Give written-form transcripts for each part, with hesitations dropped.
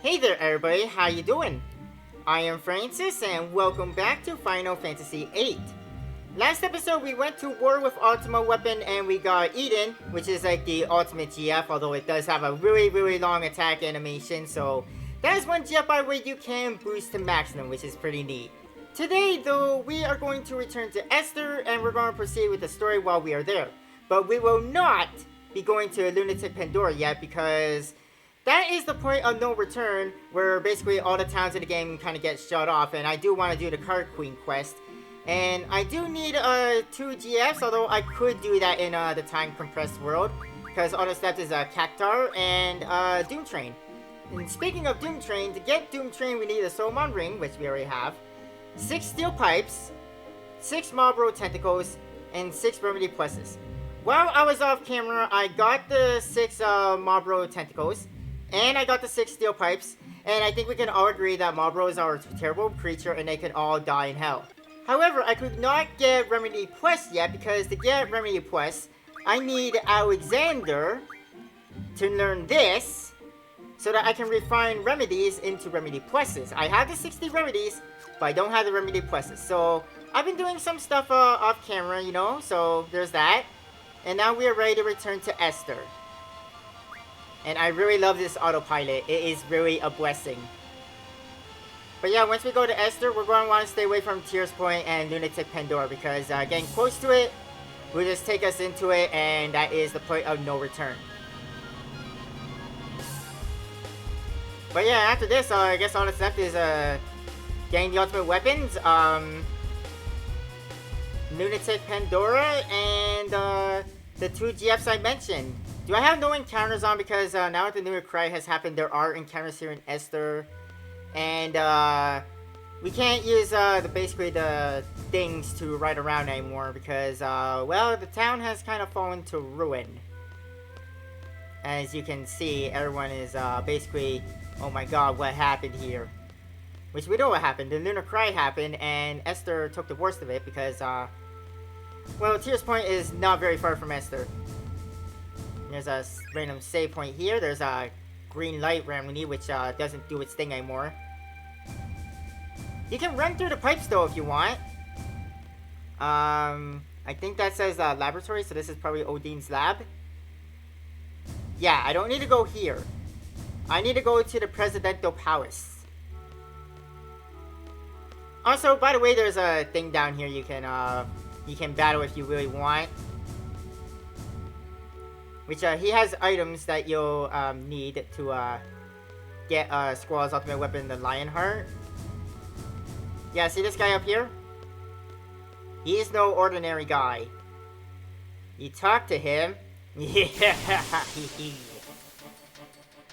Hey there everybody, how you doing? I am Francis and welcome back to Final Fantasy VIII. Last episode we went to war with Ultimate Weapon and we got Eden, which is like the ultimate GF, although it does have a really long attack animation, so that is one GF by which you can boost to maximum, which is pretty neat. Today though, we are going to return to Esther and we're going to proceed with the story while we are there. But we will not be going to Lunatic Pandora yet because that is the point of no return where basically all the towns in the game kind of get shut off, and I do want to do the Card Queen quest. And I do need 2 GFs, although I could do that in the time compressed world because all the steps is Cactar and Doom Train. And speaking of Doom Train, to get Doom Train we need a Soulmon Ring, which we already have, 6 Steel Pipes, 6 Marlboro Tentacles, and 6 Remedy Pluses. While I was off camera, I got the 6 Marlboro Tentacles, and I got the 6 Steel Pipes, and I think we can all agree that Marlboros are a terrible creature and they can all die in hell. However, I could not get Remedy Plus yet because to get Remedy Plus, I need Alexander to learn this so that I can refine remedies into Remedy Pluses. I have the 60 remedies, but I don't have the Remedy Pluses. So I've been doing some stuff off camera, you know, so there's that. And now we are ready to return to Esther. And I really love this autopilot. It is really a blessing. But yeah, once we go to Esther, we're going to want to stay away from Tears Point and Lunatic Pandora because getting close to it will just take us into it, and that is the point of no return. But yeah, after this, I guess all that's left is getting the ultimate weapons, Lunatic Pandora, and the 2 GFs I mentioned. Do I have no encounters on because now that the new cry has happened, there are encounters here in Esther. And we can't use basically the things to ride around anymore because, well, the town has kind of fallen to ruin. As you can see, everyone is basically, oh my god, what happened here? Which we know what happened. The Lunar Cry happened and Esther took the worst of it because, well, Tears Point is not very far from Esther. There's a random save point here. There's a green light remedy which doesn't do its thing anymore. You can run through the pipes though if you want. I think that says laboratory, so this is probably Odine's lab. Yeah, I don't need to go here. I need to go to the Presidential Palace. Also, by the way, there's a thing down here you can battle if you really want. Which he has items that you'll need to get Squall's ultimate weapon, the Lionheart. Yeah, see this guy up here? He is no ordinary guy. You talk to him. Yeah.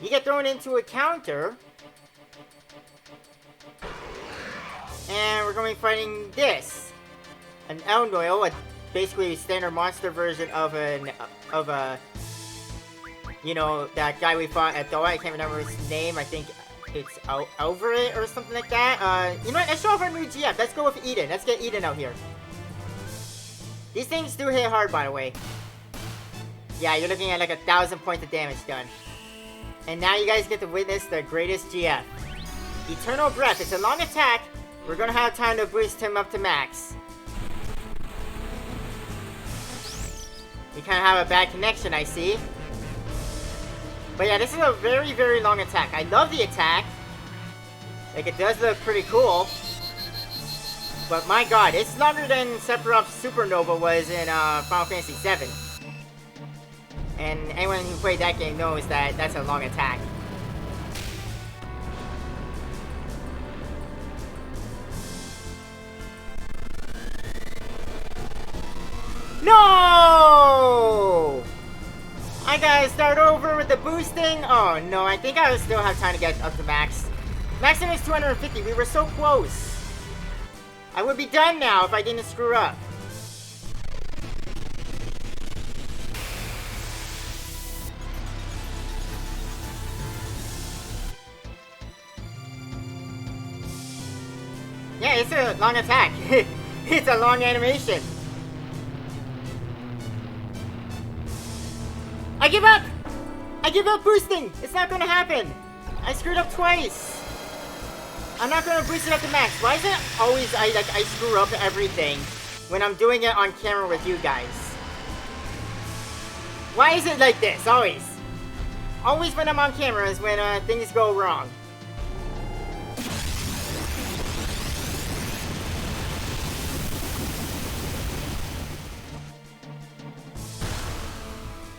You get thrown into a counter. And we're going to be fighting this. An Elnoil, basically a standard monster version of a you know, that guy we fought at Doha. I can't remember his name. I think it's over it or something like that. You know what? Let's show off our new GF. Let's go with Eden. Let's get Eden out here. These things do hit hard, by the way. Yeah, you're looking at like 1,000 points of damage done. And now you guys get to witness the greatest GF. Eternal Breath. It's a long attack. We're gonna have time to boost him up to max. We kind of have a bad connection, I see. But yeah, this is a very long attack. I love the attack. Like, it does look pretty cool. But my god, it's longer than Sephiroth Supernova was in Final Fantasy VII. And anyone who played that game knows that that's a long attack. No! I gotta start over with the boosting. Oh no, I think I still have time to get up to max. Maximum is 250. We were so close. I would be done now if I didn't screw up. Yeah, it's a long attack. It's a long animation. I give up! I give up boosting! It's not gonna happen! I screwed up twice. I'm not gonna boost it up to max. Why is it always I screw up everything when I'm doing it on camera with you guys? Why is it like this? Always. Always when I'm on camera is when things go wrong.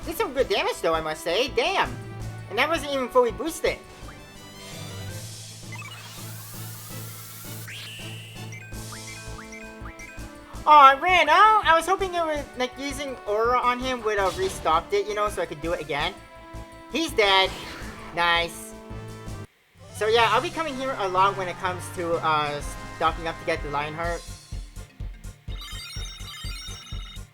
Did some good damage though, I must say. Damn. And that wasn't even fully boosted. Oh, it ran out? I was hoping it would, like, using Aura on him would have restocked it, you know, so I could do it again. He's dead. Nice. So yeah, I'll be coming here a lot when it comes to stocking up to get the Lionheart.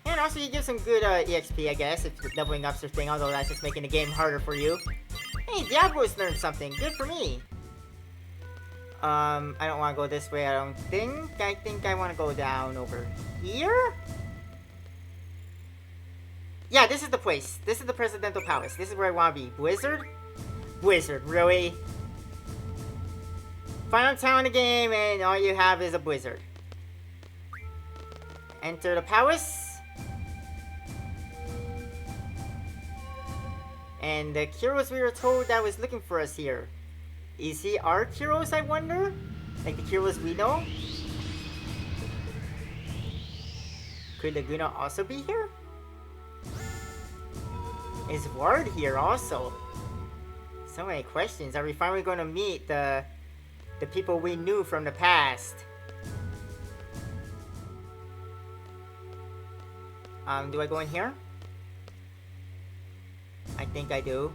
And also you give some good EXP, I guess, if doubling up's your thing, although that's just making the game harder for you. Hey, Diablo's learned something. Good for me. I don't want to go this way, I don't think. I think I want to go down over here? Yeah, this is the place. This is the Presidential Palace. This is where I want to be. Blizzard? Blizzard, really? Final town in the game, and all you have is a blizzard. Enter the palace. And the Kyros we were told that was looking for us here. Is he our Kyros, I wonder? Like the Kyros we know? Could Laguna also be here? Is Ward here also? So many questions. Are we finally going to meet the people we knew from the past? Do I go in here? I think I do.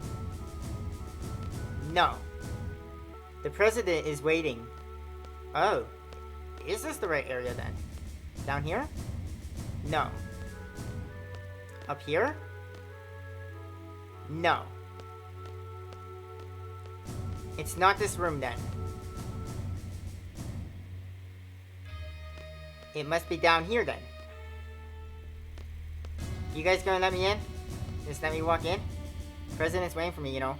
No. The president is waiting. Oh. Is this the right area then? Down here? No. Up here? No. It's not this room then. It must be down here then. You guys gonna let me in? Just let me walk in? President's waiting for me, you know.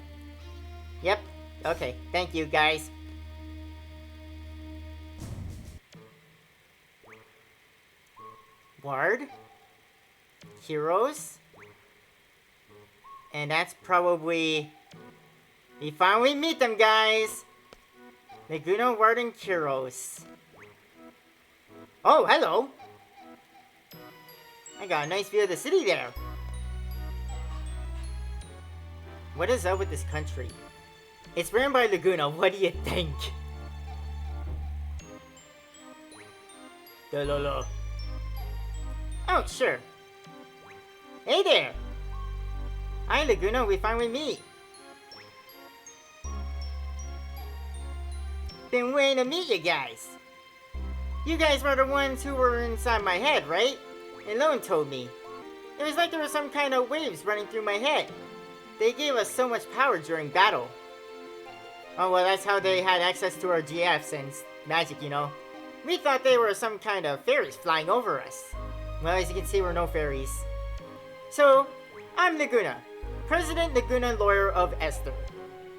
Yep. Okay. Thank you, guys. Ward? Heroes? And that's probably... We finally meet them, guys! Laguna, Ward, and Kyros. Oh, hello! I got a nice view of the city there. What is up with this country? It's ran by Laguna, what do you think? Da-la-la. Oh, sure. Hey there! Hi, Laguna, we finally meet. Been waiting to meet you guys. You guys were the ones who were inside my head, right? Elone told me. It was like there were some kind of waves running through my head. They gave us so much power during battle. Oh, well, that's how they had access to our GFs and magic, you know. We thought they were some kind of fairies flying over us. Well, as you can see, we're no fairies. So, I'm Laguna. President Laguna, lawyer of Esther.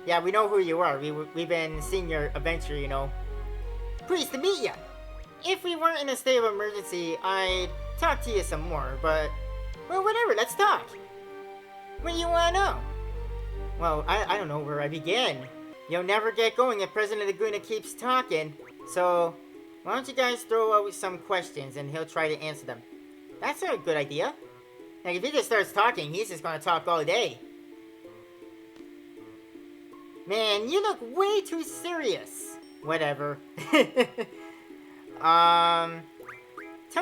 Yeah, we know who you are. We've been seeing your adventure, you know. Pleased to meet ya. If we weren't in a state of emergency, I'd talk to you some more, but... Well, whatever, let's talk. What do you want to know? Well, I don't know where I begin. You'll never get going if President Laguna keeps talking. So, why don't you guys throw out some questions and he'll try to answer them. That's a good idea. Like, if he just starts talking, he's just gonna talk all day. Man, you look way too serious. Whatever. Tell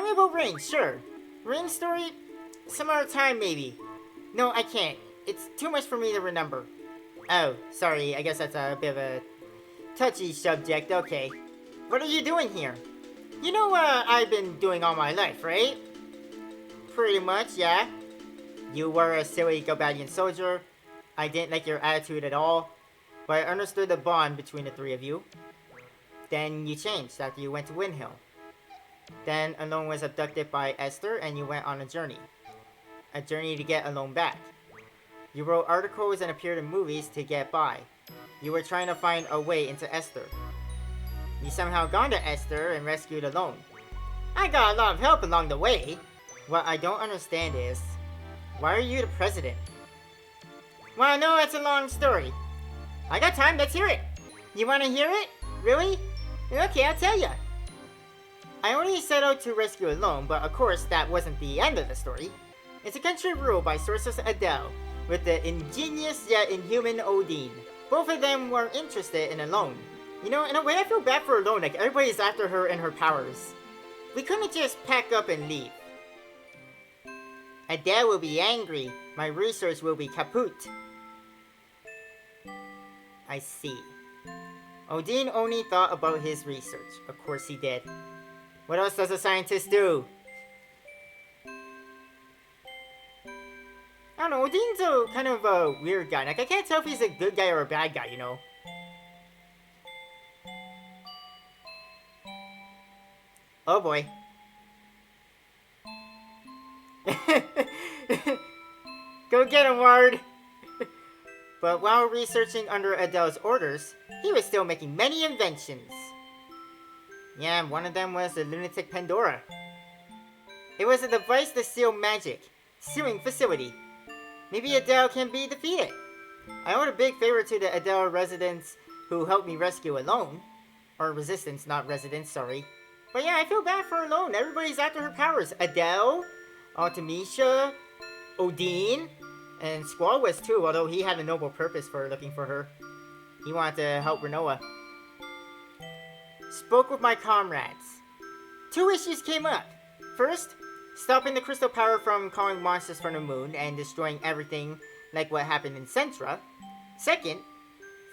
me about Rain, sure. Rain's story? Some other time, maybe. No, I can't. It's too much for me to remember. Oh, sorry. I guess that's a bit of a touchy subject. Okay. What are you doing here? You know what I've been doing all my life, right? Pretty much, yeah. You were a silly Gobadian soldier. I didn't like your attitude at all. But I understood the bond between the three of you. Then you changed after you went to Windhill. Then Alone was abducted by Esther and you went on a journey. A journey to get Alone back. You wrote articles and appeared in movies to get by. You were trying to find a way into Esther. You somehow got to Esther and rescued alone. I got a lot of help along the way. What I don't understand is, why are you the president? Well, I know it's a long story. I got time, let's hear it. You want to hear it? Really? Okay, I'll tell ya. I only set out to rescue alone, but of course that wasn't the end of the story. It's a country ruled by Sorceress Adele, with the ingenious yet inhuman Odin. Both of them were interested in Alone. You know, in a way I feel bad for Alone, like everybody's after her and her powers. We couldn't just pack up and leave. Adele will be angry. My research will be kaput. I see. Odin only thought about his research. Of course he did. What else does a scientist do? I don't know, Odin's a kind of a weird guy. Like, I can't tell if he's a good guy or a bad guy, you know? Oh boy. Go get him, Ward! But while researching under Adele's orders, he was still making many inventions. Yeah, one of them was the lunatic Pandora. It was a device to seal magic. Sealing facility. Maybe Adele can be defeated. I owed a big favor to the Adele residents who helped me rescue Alone. Or Resistance, not residents, sorry. But yeah, I feel bad for Alone. Everybody's after her powers. Adele, Artemisia, Odin, and Squall was too, although he had a noble purpose for looking for her. He wanted to help Renoa. Spoke with my comrades. 2 issues came up. First, stopping the crystal power from calling monsters from the moon and destroying everything like what happened in Centra. Second,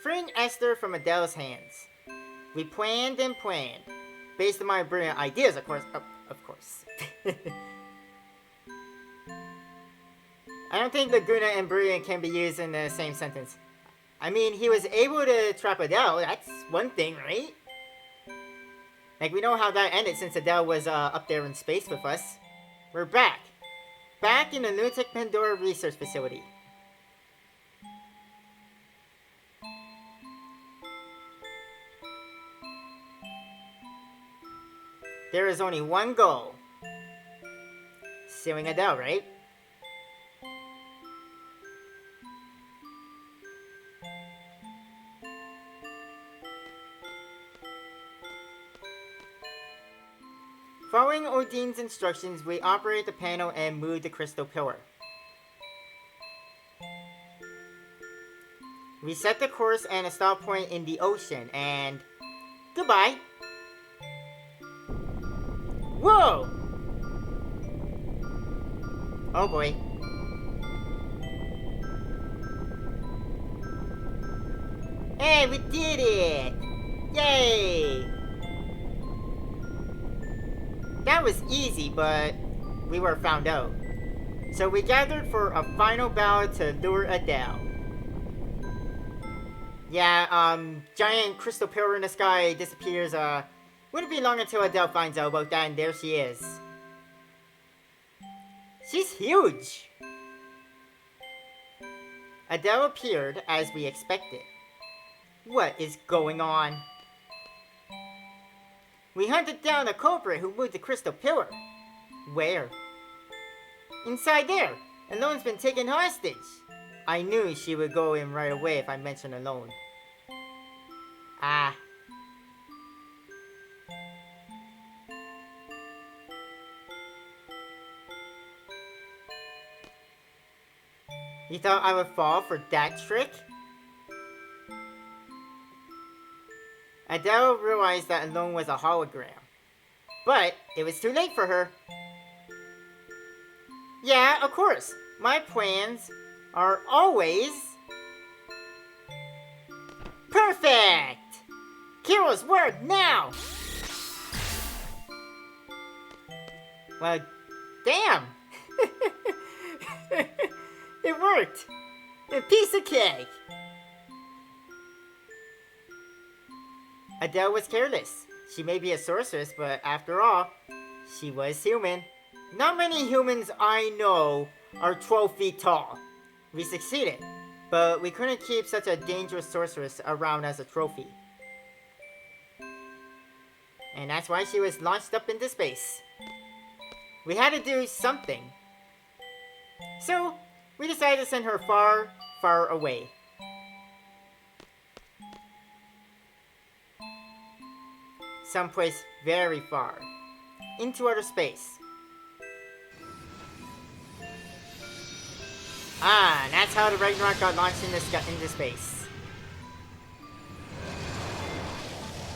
freeing Esther from Adele's hands. We planned and planned. Based on my brilliant ideas, of course. Of course. I don't think Laguna and brilliant can be used in the same sentence. I mean, he was able to trap Adele. That's one thing, right? Like, we know how that ended since Adele was up there in space with us. We're back. Back in the Lunatic Pandora Research Facility. There is only one goal. Sealing Adele, right? Following Odin's instructions, we operate the panel and move the crystal pillar. We set the course and a stop point in the ocean, and goodbye. Whoa! Oh boy. Hey, we did it! Yay! That was easy, but we were found out. So we gathered for a final battle to lure Adele. Yeah, giant crystal pillar in the sky disappears, wouldn't be long until Adele finds out about that, and there she is. She's huge! Adele appeared as we expected. What is going on? We hunted down the culprit who moved the crystal pillar. Where? Inside there. Alone's been taken hostage. I knew she would go in right away if I mentioned Alone. Ah. You thought I would fall for that trick? Adele realized that Alone was a hologram. But it was too late for her. Yeah, of course. My plans are always perfect! Kiro's word now! Well, damn! It worked! A piece of cake! Adele was careless. She may be a sorceress, but after all, she was human. Not many humans I know are 12 feet tall. We succeeded. but we couldn't keep such a dangerous sorceress around as a trophy. And that's why she was launched up into space. We had to do something. So, we decided to send her far, far away. Someplace very far. Into outer space. Ah, and that's how the Ragnarok got launched into space.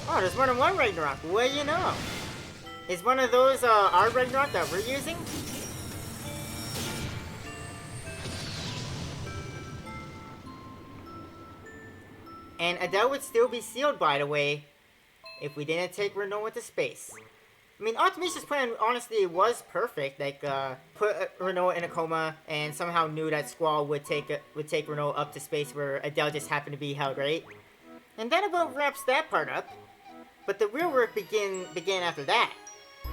Oh, there's more than one Ragnarok. What do you know? Is one of those our Ragnarok that we're using? And Adele would still be sealed, by the way, if we didn't take Renault into space. I mean, Artemis's plan, honestly, was perfect. Like, put Renault in a coma, and somehow knew that Squall would take Renault up to space where Adele just happened to be held, right? And that about wraps that part up. But the real work began after that.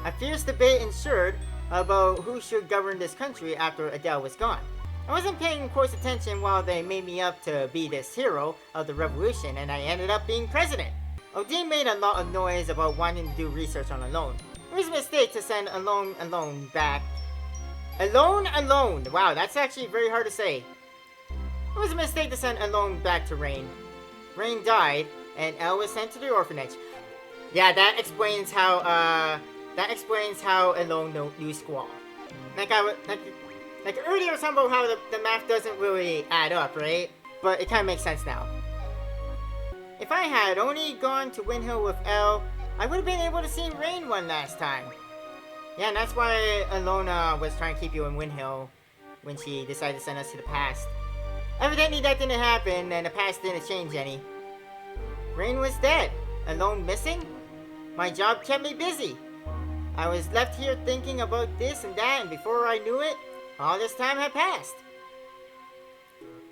A fierce debate ensued about who should govern this country after Adele was gone. I wasn't paying close attention while they made me up to be this hero of the revolution, and I ended up being president. Odin made a lot of noise about wanting to do research on Alone. It was a mistake to send Alone back. Alone! Wow, that's actually very hard to say. It was a mistake to send Alone back to Rain. Rain died, and Elle was sent to the orphanage. Yeah, that explains how Alone knew Squall. Like earlier, I was talking about how the math doesn't really add up, right? But it kind of makes sense now. If I had only gone to Windhill with Elle, I would have been able to see Rain one last time. Yeah, and that's why Alona was trying to keep you in Windhill when she decided to send us to the past. Evidently that didn't happen, and the past didn't change any. Rain was dead. Alone missing? My job kept me busy. I was left here thinking about this and that, and before I knew it, all this time had passed.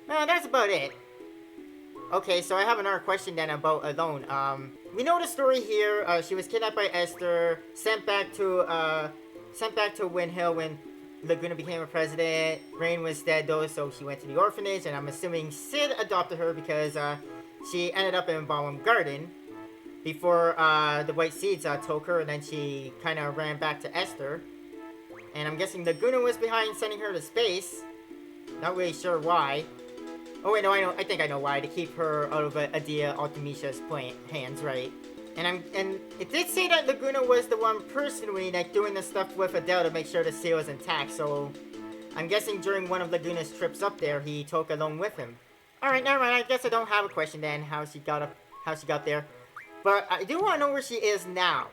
Well, that's about it. Okay, so I have another question then about Alone. We know the story here. She was kidnapped by Esther, sent back to Windhill when Laguna became a president. Rain was dead though, so she went to the orphanage, and I'm assuming Sid adopted her because she ended up in Ballroom Garden before the White Seeds took her, and then she kind of ran back to Esther. And I'm guessing Laguna was behind sending her to space. Not really sure why. Oh wait, no, I think I know why. To keep her out of Adia Artemisia's hands, right? And it did say that Laguna was the one personally like doing the stuff with Adele to make sure the seal is intact. So I'm guessing during one of Laguna's trips up there, he took Alone with him. All right, never mind. I guess I don't have a question then. How she got there? But I do want to know where she is now.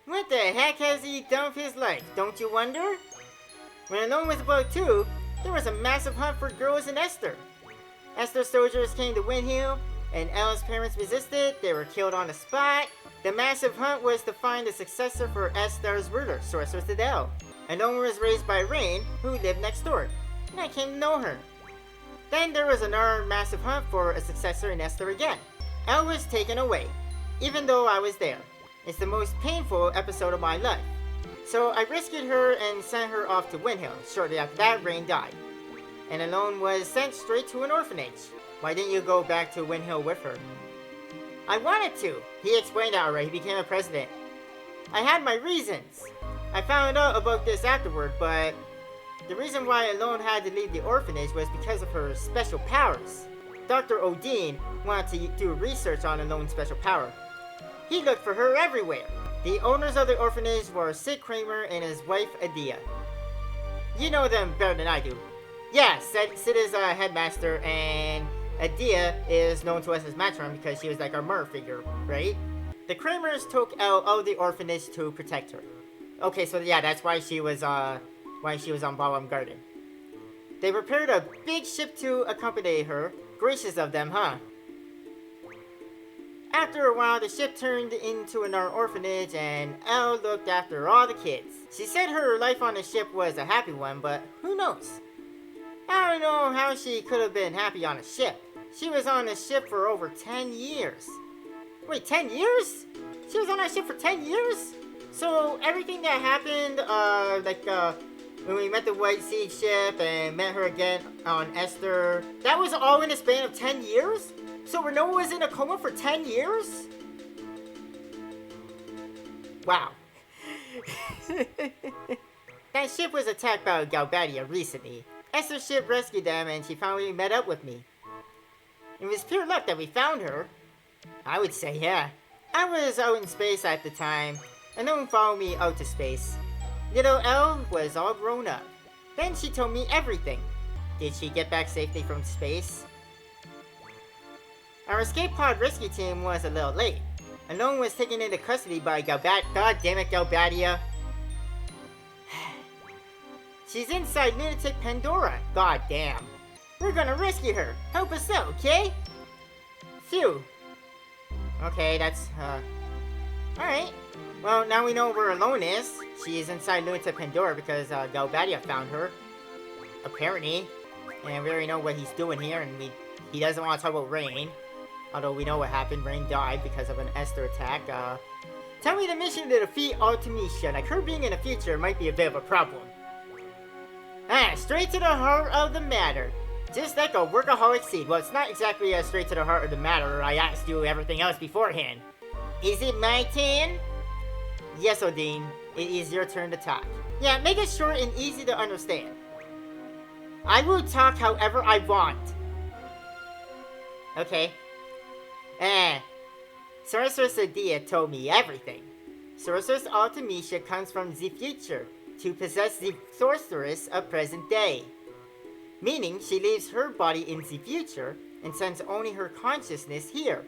What the heck has he done with his life? Don't you wonder? When Alone was about 2, there was a massive hunt for girls in Esther. Esther's soldiers came to Windhill, and Elle's parents resisted. They were killed on the spot. The massive hunt was to find a successor for Esther's ruler, Sorceress Adele. Alone was raised by Rain, who lived next door, and I came to know her. Then there was another massive hunt for a successor in Esther again. Elle was taken away, even though I was there. It's the most painful episode of my life. So I rescued her and sent her off to Windhill. Shortly after that, Rain died. And Alone was sent straight to an orphanage. Why didn't you go back to Windhill with her? I wanted to. He explained that already. He became a president. I had my reasons. I found out about this afterward, but the reason why Alone had to leave the orphanage was because of her special powers. Dr. Odin wanted to do research on Alone's special power. He looked for her everywhere. The owners of the orphanage were Sid Kramer and his wife Adia. You know them better than I do. Yeah, Sid is a headmaster, and Adia is known to us as Matron because she was like our mother figure, right? The Kramers took Elle out of the orphanage to protect her. Okay, so yeah, that's why she was on Ballroom Garden. They prepared a big ship to accompany her. Gracious of them, huh? After a while, the ship turned into another orphanage, and Elle looked after all the kids. She said her life on the ship was a happy one, but who knows? I don't know how she could have been happy on a ship. She was on the ship for over 10 years. Wait, 10 years? She was on that ship for 10 years? So everything that happened, when we met the White Seed ship and met her again on Esther, that was all in a span of 10 years? So Renoa was in a coma for 10 years? Wow. That ship was attacked by Galbadia recently. Esther's ship rescued them and she finally met up with me. It was pure luck that we found her. I would say, yeah. I was out in space at the time. Alone followed me out to space. Little Elle was all grown up. Then she told me everything. Did she get back safely from space? Our escape pod rescue team was a little late. Alone was taken into custody by God damn it, Galbadia. She's inside Lunatic Pandora. God damn. We're gonna rescue her. Help us out, okay? Phew. Okay, that's, alright. Well, now we know where Alone is. She is inside Lunatic Pandora because, Galbadia found her. Apparently. And we already know what he's doing here, and he doesn't want to talk about Rain. Although we know what happened. Rain died because of an Esther attack. Tell me the mission to defeat Artemisia. Like, her being in the future might be a bit of a problem. Straight to the heart of the matter. Just like a workaholic seed. Well, it's not exactly straight to the heart of the matter. I asked you everything else beforehand. Is it my turn? Yes, Odin. It is your turn to talk. Yeah, make it short and easy to understand. I will talk however I want. Okay. Sorceress Adia told me everything. Sorceress Artemisia comes from the future to possess the sorceress of present day. Meaning she leaves her body in the future and sends only her consciousness here.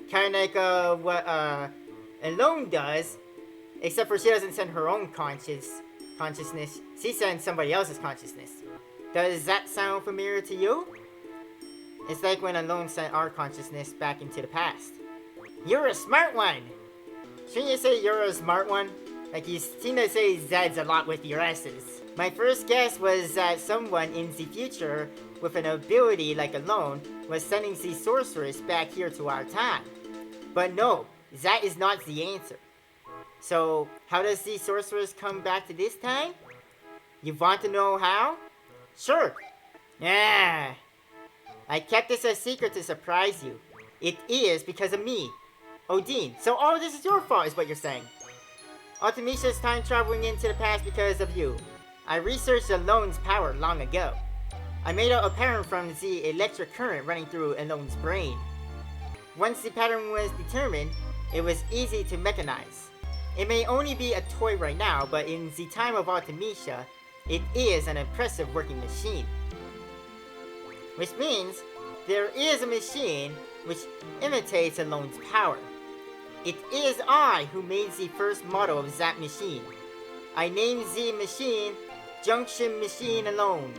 Kinda like what Alone does, except for she doesn't send her own consciousness. She sends somebody else's consciousness. Does that sound familiar to you? It's like when Alone sent our consciousness back into the past. You're a smart one! Shouldn't you say you're a smart one? Like you seem to say Zeds a lot with your S's. My first guess was that someone in the future with an ability like Alone was sending the sorceress back here to our time. But no, that is not the answer. So, how does the sorceress come back to this time? You want to know how? Sure. Yeah. I kept this a secret to surprise you. It is because of me, Odin. So all this is your fault is what you're saying. Artemisia's time traveling into the past because of you. I researched Alone's power long ago. I made out a pattern from the electric current running through Alone's brain. Once the pattern was determined, it was easy to mechanize. It may only be a toy right now, but in the time of Artemisia, it is an impressive working machine. Which means, there is a machine which imitates Alone's power. It is I who made the first model of that machine. I named the machine Junction Machine Alone.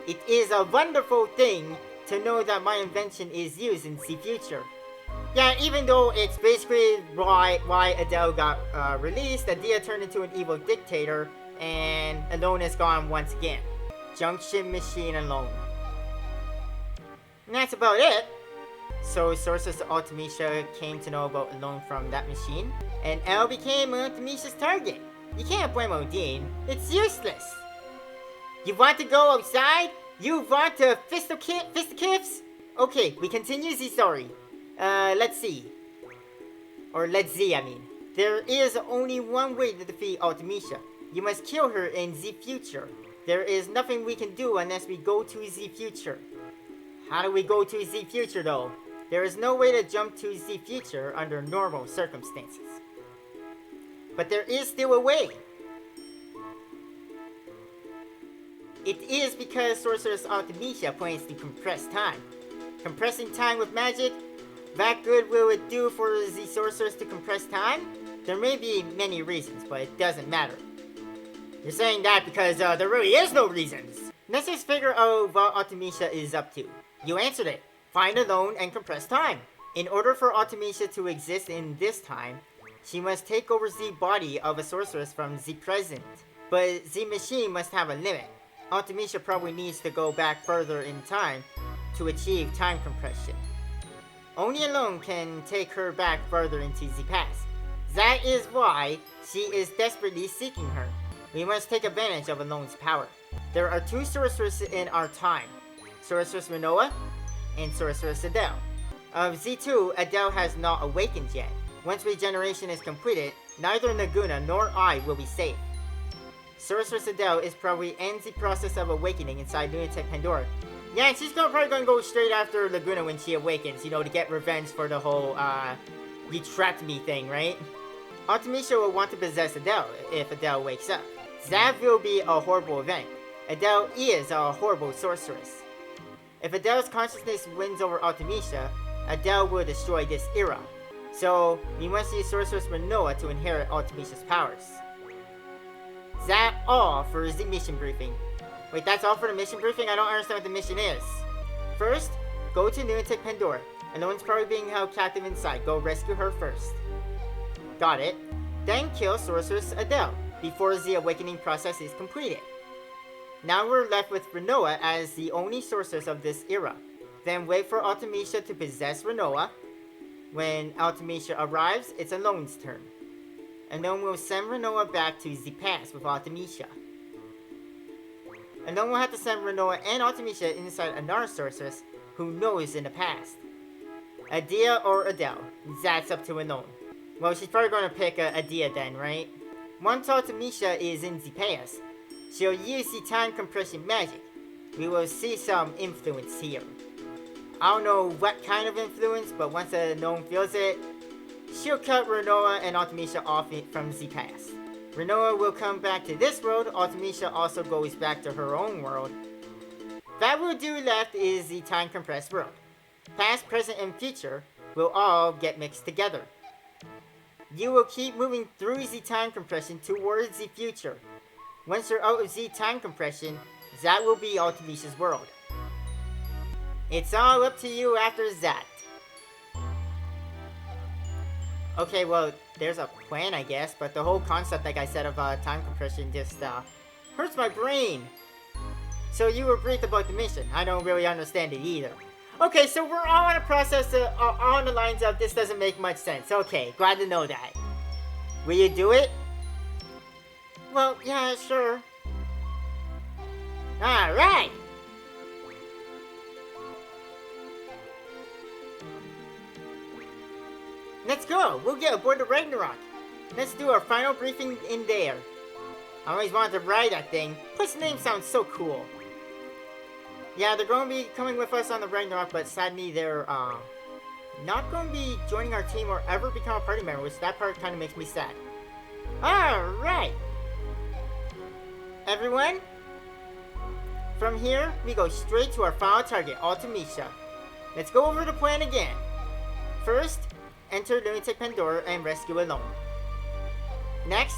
It is a wonderful thing to know that my invention is used in the future. Yeah, even though it's basically why Adele got released, Adia turned into an evil dictator, and Alone is gone once again. Junction Machine Alone. And that's about it. So Sorceress Artemisia came to know about Alone from that machine, and Elle became Artemisia's target. You can't blame Odin. It's useless. You want to go outside? You want to fisticuffs? Okay, we continue the story. Let's see. Or let's see, I mean. There is only one way to defeat Artemisia. You must kill her in the future. There is nothing we can do unless we go to the future. How do we go to the future though? There is no way to jump to the future under normal circumstances. But there is still a way. It is because Sorceress Artemisia plans to compress time. Compressing time with magic, that good will it do for the sorceress to compress time? There may be many reasons, but it doesn't matter. You're saying that because there really is no reasons. Let's just figure out what Artemisia is up to. You answered it. Find Alone and compress time. In order for Artemisia to exist in this time, she must take over the body of a sorceress from the present. But the machine must have a limit. Artemisia probably needs to go back further in time to achieve time compression. Only Alone can take her back further into the past. That is why she is desperately seeking her. We must take advantage of Alon's power. There are two sorceresses in our time, Sorceress Rinoa and Sorceress Adele. Of Z2, Adele has not awakened yet. Once regeneration is completed, neither Laguna nor I will be safe. Sorceress Adele is probably ends the process of awakening inside Lunatic Pandora. Yeah, she's probably gonna go straight after Laguna when she awakens, you know, to get revenge for the whole, you trapped me thing, right? Artemisia will want to possess Adele if Adele wakes up. That will be a horrible event. Adele is a horrible sorceress. If Adele's consciousness wins over Artemisia, Adele will destroy this era. So, we must use Sorceress Rinoa to inherit Artemisia's powers. That all for the mission briefing. Wait, that's all for the mission briefing? I don't understand what the mission is. First, go to Lunatic Pandora. Alone's probably being held captive inside. Go rescue her first. Got it. Then kill Sorceress Adele before the awakening process is completed. Now we're left with Rinoa as the only sorceress of this era. Then wait for Artemisia to possess Rinoa. When Artemisia arrives, it's Alone's turn. Alone will send Rinoa back to the past with Artemisia. Alone will have to send Rinoa and Artemisia inside another sorceress who knows in the past. Adia or Adele, that's up to Alone. Well, she's probably going to pick Adia then, right? Once Artemisia is in the past, she'll use the time compression magic. We will see some influence here. I don't know what kind of influence, but once Alone feels it, she'll cut Rinoa and Artemisia off from the past. Rinoa will come back to this world. Artemisia also goes back to her own world. That will do left is the time compressed world. Past, present, and future will all get mixed together. You will keep moving through the time compression towards the future. Once you're out of the time compression, that will be Artemisia's world. It's all up to you after that. Okay, well, there's a plan, I guess, but the whole concept, like I said, of time compression just hurts my brain. So you were briefed about the mission. I don't really understand it either. Okay, so we're all in a process on the lines of this doesn't make much sense. Okay, glad to know that. Will you do it? Well, yeah, sure. Alright! Let's go! We'll get aboard the Ragnarok! Let's do our final briefing in there. I always wanted to ride that thing. Plus the name sounds so cool. Yeah, they're going to be coming with us on the Ragnarok, but sadly they're not going to be joining our team or ever become a party member, which that part kind of makes me sad. Alright! Everyone, from here, we go straight to our final target, Artemisia. Let's go over the plan again. First, enter Lunatic Pandora and rescue Alone. Next,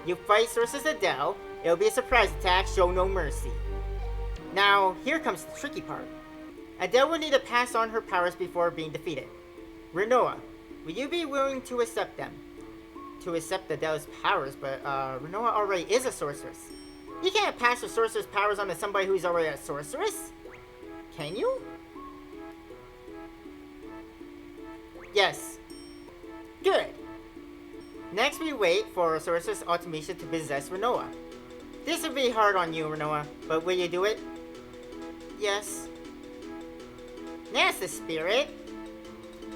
you fight Sorceress Adele. It'll be a surprise attack, show no mercy. Now, here comes the tricky part. Adele will need to pass on her powers before being defeated. Rinoa, will you be willing to accept them? To accept Adele's powers, but Rinoa already is a sorceress. You can't pass your sorceress powers on to somebody who's already a sorceress. Can you? Yes. Good. Next we wait for Sorceress Artemisia to possess Rinoa. This will be hard on you, Rinoa, but will you do it? Yes. That's the spirit.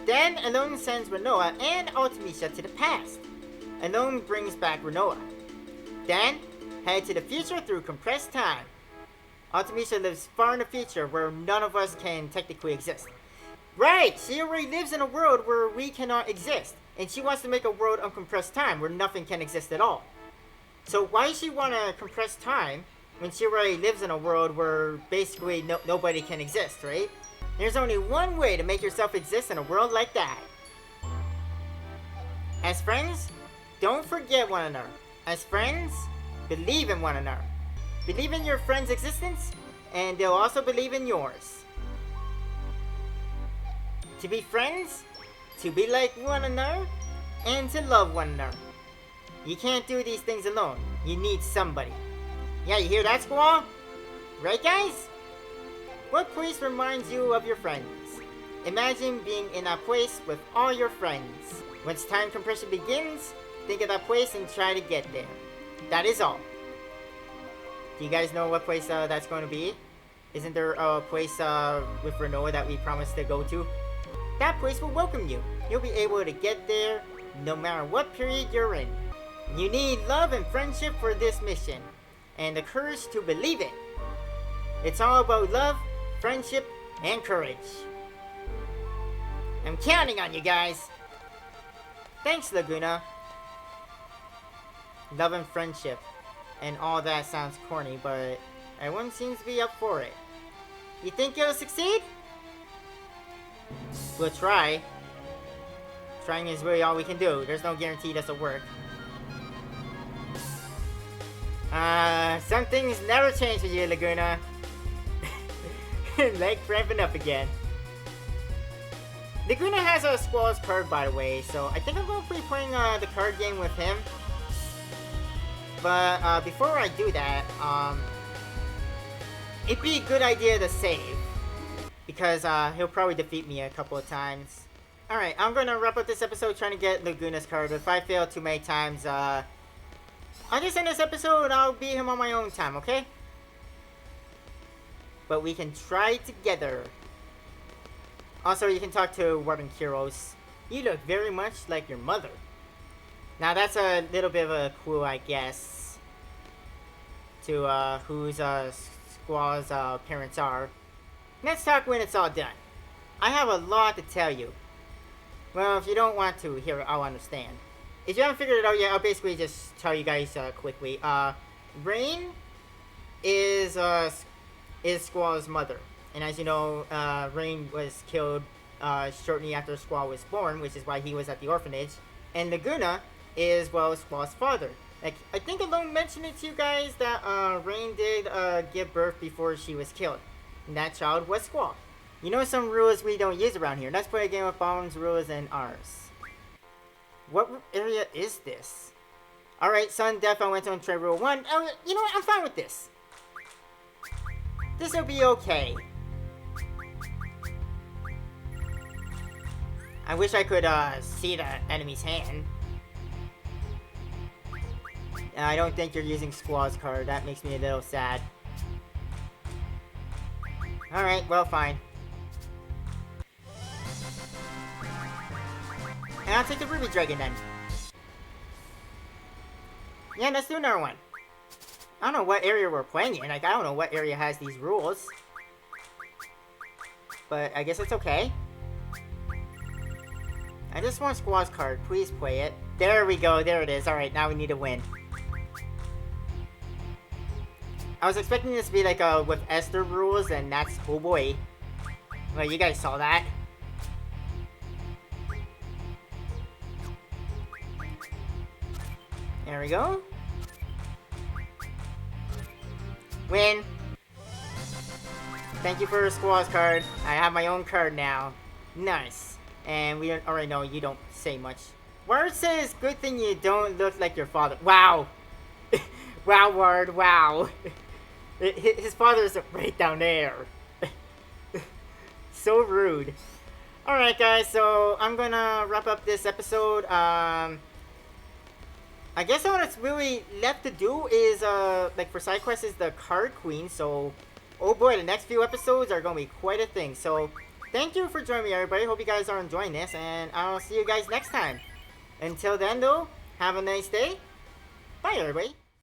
Then Alone sends Rinoa and Artemisia to the past. Alone brings back Rinoa. Then, head to the future through compressed time. Artemisia lives far in the future where none of us can technically exist. Right, she already lives in a world where we cannot exist. And she wants to make a world of compressed time where nothing can exist at all. So why does she want to compress time when she already lives in a world where basically nobody can exist, right? There's only one way to make yourself exist in a world like that. As friends, don't forget one another. As friends, believe in one another. Believe in your friend's existence, and they'll also believe in yours. To be friends, to be like one another, and to love one another. You can't do these things alone. You need somebody. Yeah, you hear that, Squall? Right, guys? What place reminds you of your friends? Imagine being in a place with all your friends. Once time compression begins, think of that place and try to get there. That is all. Do you guys know what place that's going to be? Isn't there a place with Renoa that we promised to go to? That place will welcome you. You'll be able to get there no matter what period you're in. You need love and friendship for this mission, and the courage to believe it. It's all about love, friendship, and courage. I'm counting on you guys. Thanks, Laguna. Love and friendship. And all that sounds corny, but everyone seems to be up for it. You think you'll succeed? We'll try. Trying is really all we can do. There's no guarantee this will work. Some things never change with you, Laguna. Leg cramping up again. Laguna has a Squall's card, by the way, so I think I'm going to be playing the card game with him. But before I do that, it'd be a good idea to save. Because he'll probably defeat me a couple of times. Alright, I'm going to wrap up this episode trying to get Laguna's card. If I fail too many times, I'll just end this episode. I'll beat him on my own time, okay? But we can try together. Also, you can talk to Warden Kiros. You look very much like your mother. Now, that's a little bit of a clue, I guess, to whose Squall's parents are. Let's talk when it's all done. I have a lot to tell you. Well, if you don't want to hear it, I'll understand. If you haven't figured it out yet, I'll basically just tell you guys quickly. Rain is Squall's mother. And as you know, Rain was killed shortly after Squall was born, which is why he was at the orphanage. And Laguna is, well, Squall's father. Like, I think Alone mentioned it to you guys that Rain did give birth before she was killed. And that child was Squall. You know some rules we don't use around here. Let's play a game of Bomb's rules and ours. What area is this? Alright, Sun Death, I went on trade rule 1. Oh, you know what? I'm fine with this. This'll be okay. I wish I could see the enemy's hand. I don't think you're using Squall's card. That makes me a little sad. Alright, well, fine. And I'll take the Ruby Dragon then. Yeah, let's do another one. I don't know what area we're playing in. Like, I don't know what area has these rules. But I guess it's okay. I just want Squall's card. Please play it. There we go. There it is. Alright, now we need to win. I was expecting this to be like with Esther rules, and that's... Oh boy. Well, you guys saw that. There we go. Win. Thank you for Squall's card. I have my own card now. Nice. And we already know you don't say much. Ward says, good thing you don't look like your father. Wow. Wow, Ward, wow. His father's right down there. So rude. Alright, guys, so I'm gonna wrap up this episode. I guess all that's really left to do is, like, for side quests is the Card Queen, so... Oh boy, the next few episodes are gonna be quite a thing, so... Thank you for joining me, everybody. Hope you guys are enjoying this, and I'll see you guys next time. Until then, though, have a nice day. Bye, everybody.